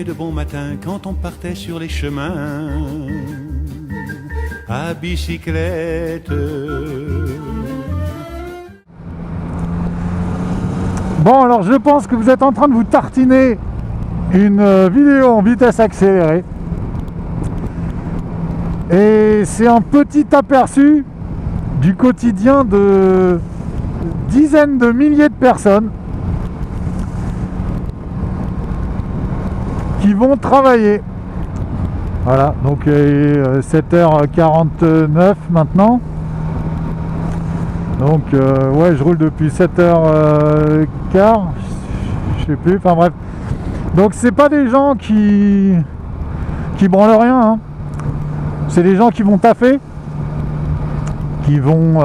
de bon matin quand on partait sur les chemins à bicyclette. Bon, alors je pense que vous êtes en train de vous tartiner une vidéo en vitesse accélérée. Et c'est un petit aperçu du quotidien de dizaines de milliers de personnes qui vont travailler. Voilà, donc il est 7h49 maintenant. Donc ouais, je roule depuis 7h15, je sais plus, enfin bref. Donc c'est pas des gens qui branlent rien, hein. C'est des gens qui vont taffer, qui font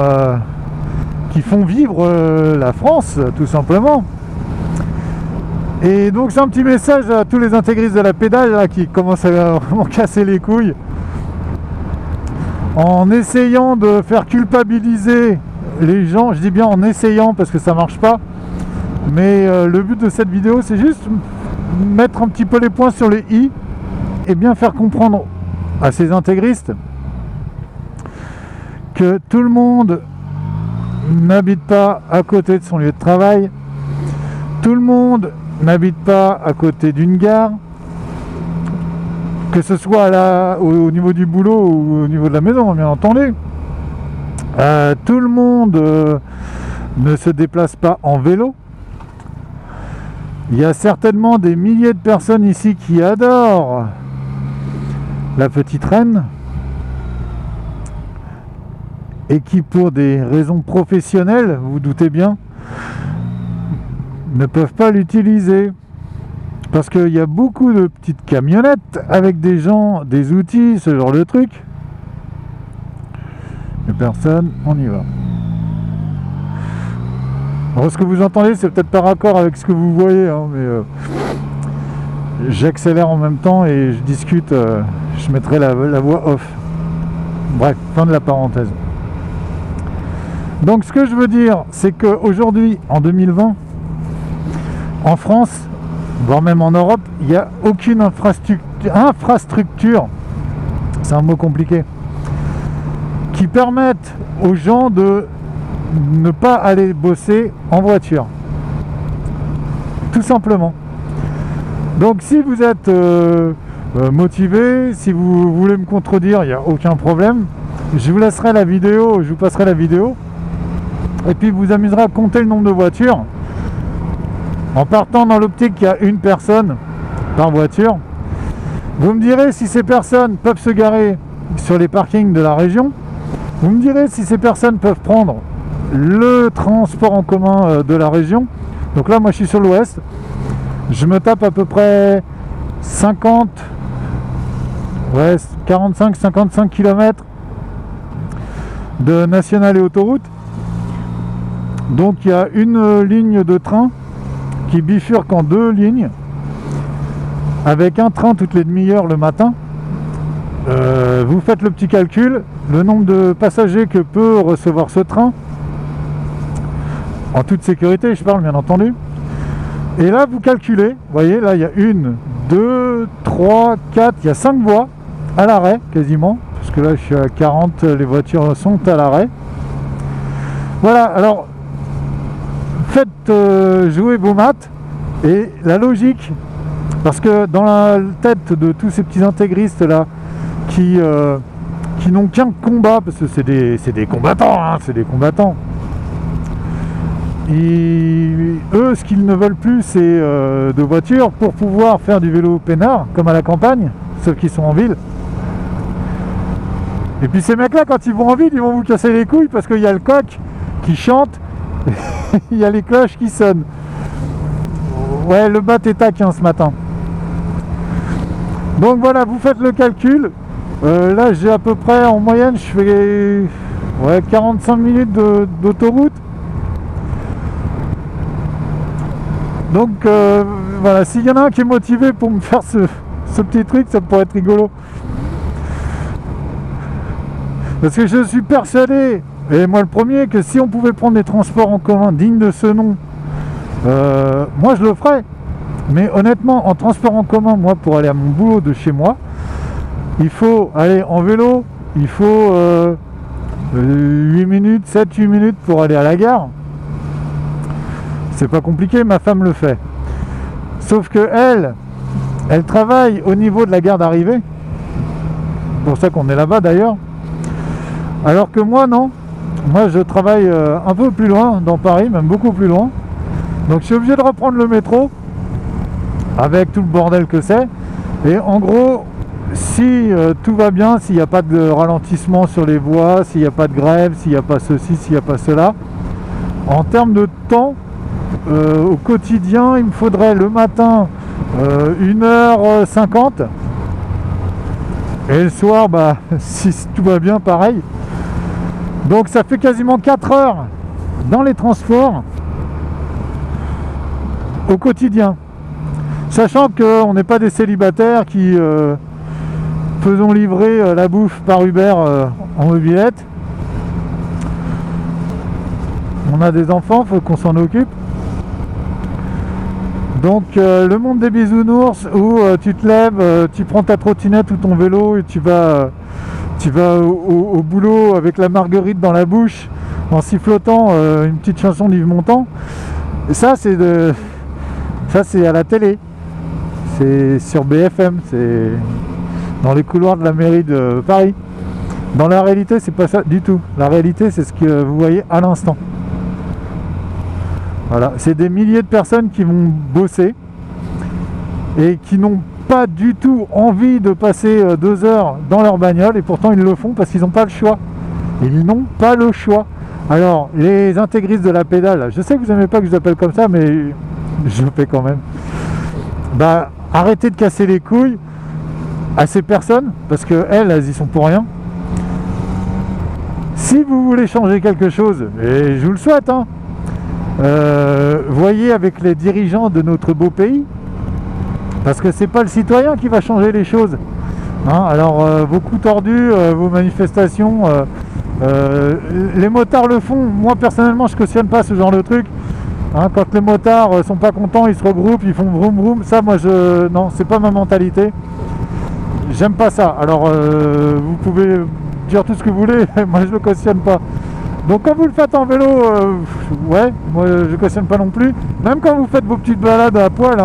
vivre la France, tout simplement. Et donc c'est un petit message à tous les intégristes de la pédale là, qui commencent à vraiment casser les couilles en essayant de faire culpabiliser les gens. Je dis bien en essayant parce que ça marche pas, mais le but de cette vidéo c'est juste mettre un petit peu les points sur les i et bien faire comprendre à ces intégristes que tout le monde n'habite pas à côté de son lieu de travail, tout le monde n'habite pas à côté d'une gare, que ce soit au niveau du boulot ou au niveau de la maison, bien entendu. Tout le monde ne se déplace pas en vélo. Il y a certainement des milliers de personnes ici qui adorent la petite reine et qui, pour des raisons professionnelles, vous vous doutez bien, ne peuvent pas l'utiliser parce qu'il y a beaucoup de petites camionnettes avec des gens, des outils, ce genre de truc. Et personne, on y va. Alors ce que vous entendez, c'est peut-être pas raccord avec ce que vous voyez, hein, mais j'accélère en même temps et je discute, je mettrai la voix off. Bref, fin de la parenthèse. Donc ce que je veux dire, c'est qu'aujourd'hui, en 2020, en France, voire même en Europe, il n'y a aucune infrastructure, c'est un mot compliqué, qui permette aux gens de ne pas aller bosser en voiture. Tout simplement. Donc si vous êtes motivé, si vous voulez me contredire, il n'y a aucun problème. Je vous laisserai la vidéo, je vous passerai la vidéo. Et puis vous amuserez à compter le nombre de voitures en partant dans l'optique qu'il y a une personne par voiture. Vous me direz si ces personnes peuvent se garer sur les parkings de la région. Vous me direz si ces personnes peuvent prendre le transport en commun de la région. Donc là, moi je suis sur l'ouest. Je me tape à peu près 45-55 km de nationale et autoroute. Donc il y a une ligne de train qui bifurque en deux lignes avec un train toutes les demi-heures le matin. Vous faites le petit calcul, le nombre de passagers que peut recevoir ce train en toute sécurité, je parle bien entendu. Et là vous calculez, vous voyez là il y a 1, 2, 3, 4, il y a 5 voies à l'arrêt quasiment, parce que là je suis à 40, les voitures sont à l'arrêt. Voilà, alors faites jouer vos maths et la logique, parce que dans la tête de tous ces petits intégristes là qui n'ont qu'un combat, parce que c'est des combattants, hein, c'est des combattants. Eux, ce qu'ils ne veulent plus, c'est de voitures pour pouvoir faire du vélo peinard, comme à la campagne, sauf qu'ils sont en ville. Et puis ces mecs-là, quand ils vont en ville, ils vont vous casser les couilles parce qu'il y a le coq qui chante, il y a les cloches qui sonnent. Ouais, le bat est taquin ce matin. Donc voilà, vous faites le calcul. Là, j'ai à peu près, en moyenne, je fais 45 minutes d'autoroute. Donc voilà, s'il y en a un qui est motivé pour me faire ce petit truc, ça pourrait être rigolo. Parce que je suis persuadé, et moi le premier, que si on pouvait prendre des transports en commun dignes de ce nom, moi je le ferais. Mais honnêtement, en transport en commun, moi, pour aller à mon boulot de chez moi, il faut aller en vélo, il faut 8 minutes, 7-8 minutes pour aller à la gare. C'est pas compliqué, ma femme le fait. Sauf que elle travaille au niveau de la gare d'arrivée. C'est pour ça qu'on est là-bas d'ailleurs. Alors que moi, non. Moi, je travaille un peu plus loin, dans Paris, même beaucoup plus loin. Donc je suis obligé de reprendre le métro, avec tout le bordel que c'est. Et en gros, si tout va bien, s'il n'y a pas de ralentissement sur les voies, s'il n'y a pas de grève, s'il n'y a pas ceci, s'il n'y a pas cela, en termes de temps, au quotidien, il me faudrait le matin 1h50 et le soir, si tout va bien, pareil. Donc ça fait quasiment 4 heures dans les transports au quotidien. Sachant qu'on n'est pas des célibataires qui faisons livrer la bouffe par Uber en mobilette. On a des enfants, faut qu'on s'en occupe. Donc le monde des bisounours où tu te lèves, tu prends ta trottinette ou ton vélo et tu vas au boulot avec la marguerite dans la bouche en sifflotant une petite chanson d'Yves Montand. Et ça c'est à la télé, c'est sur BFM, c'est dans les couloirs de la mairie de Paris. Dans la réalité, c'est pas ça du tout. La réalité, c'est ce que vous voyez à l'instant. Voilà, c'est des milliers de personnes qui vont bosser et qui n'ont pas du tout envie de passer 2 heures dans leur bagnole, et pourtant ils le font parce qu'ils n'ont pas le choix. Ils n'ont pas le choix. Alors, les intégristes de la pédale, je sais que vous n'aimez pas que je les appelle comme ça, mais je le fais quand même. Arrêtez de casser les couilles à ces personnes, parce qu'elles y sont pour rien. Si vous voulez changer quelque chose, et je vous le souhaite, voyez avec les dirigeants de notre beau pays, parce que c'est pas le citoyen qui va changer les choses. Alors vos coups tordus, vos manifestations, les motards le font. Moi personnellement je cautionne pas ce genre de truc. Quand les motards sont pas contents, ils se regroupent, ils font vroom vroom. Ça, moi non, c'est pas ma mentalité. J'aime pas ça. Alors vous pouvez dire tout ce que vous voulez, moi je le cautionne pas. Donc quand vous le faites en vélo, ouais, moi je cautionne pas non plus. Même quand vous faites vos petites balades à poil,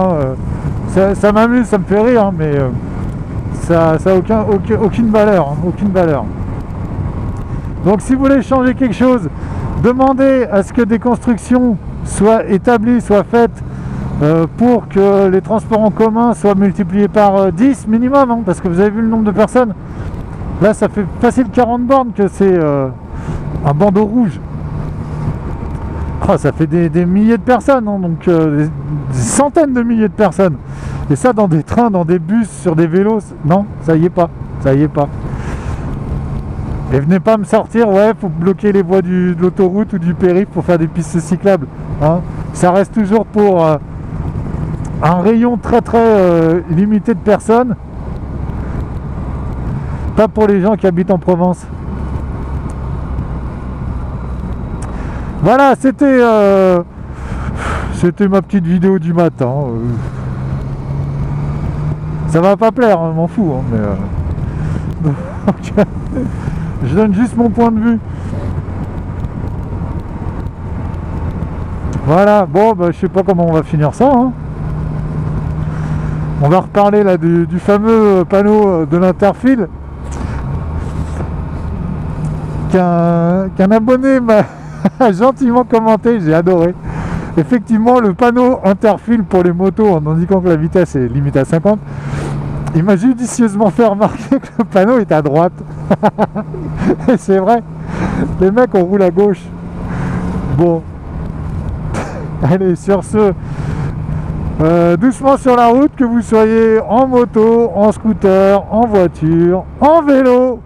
ça m'amuse, ça me fait rire, mais ça a aucune valeur, aucune valeur. Donc si vous voulez changer quelque chose, demandez à ce que des constructions soient établies, soient faites pour que les transports en commun soient multipliés par 10 minimum, parce que vous avez vu le nombre de personnes. Là ça fait facile 40 bornes que c'est un bandeau rouge. Ça fait des milliers de personnes, donc des centaines de milliers de personnes. Et ça dans des trains, dans des bus, sur des vélos, non, ça y est pas. Et venez pas me sortir, ouais, faut bloquer les voies de l'autoroute ou du périph' pour faire des pistes cyclables. Ça reste toujours pour un rayon très très limité de personnes. Pas pour les gens qui habitent en Provence. Voilà, c'était ma petite vidéo du matin. Ça va pas plaire, je m'en fous, mais donc, je donne juste mon point de vue. Voilà, bon, je sais pas comment on va finir ça. On va reparler là du fameux panneau de l'Interfile qu'un abonné m'a gentiment commenté, j'ai adoré. Effectivement, le panneau Interfile pour les motos en indiquant que la vitesse est limitée à 50, il m'a judicieusement fait remarquer que le panneau est à droite. Et c'est vrai, les mecs on roule à gauche. Bon, allez, sur ce, doucement sur la route, que vous soyez en moto, en scooter, en voiture, en vélo,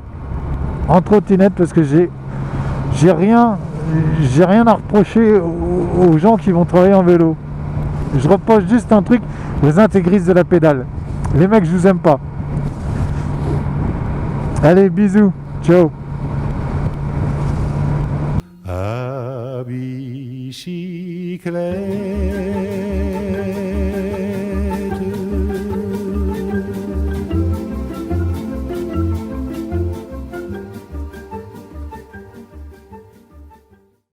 en trottinette, parce que j'ai rien à reprocher aux gens qui vont travailler en vélo. Je reproche juste un truc, les intégristes de la pédale. Les mecs, je vous aime pas. Allez, bisous, ciao. À bicyclette.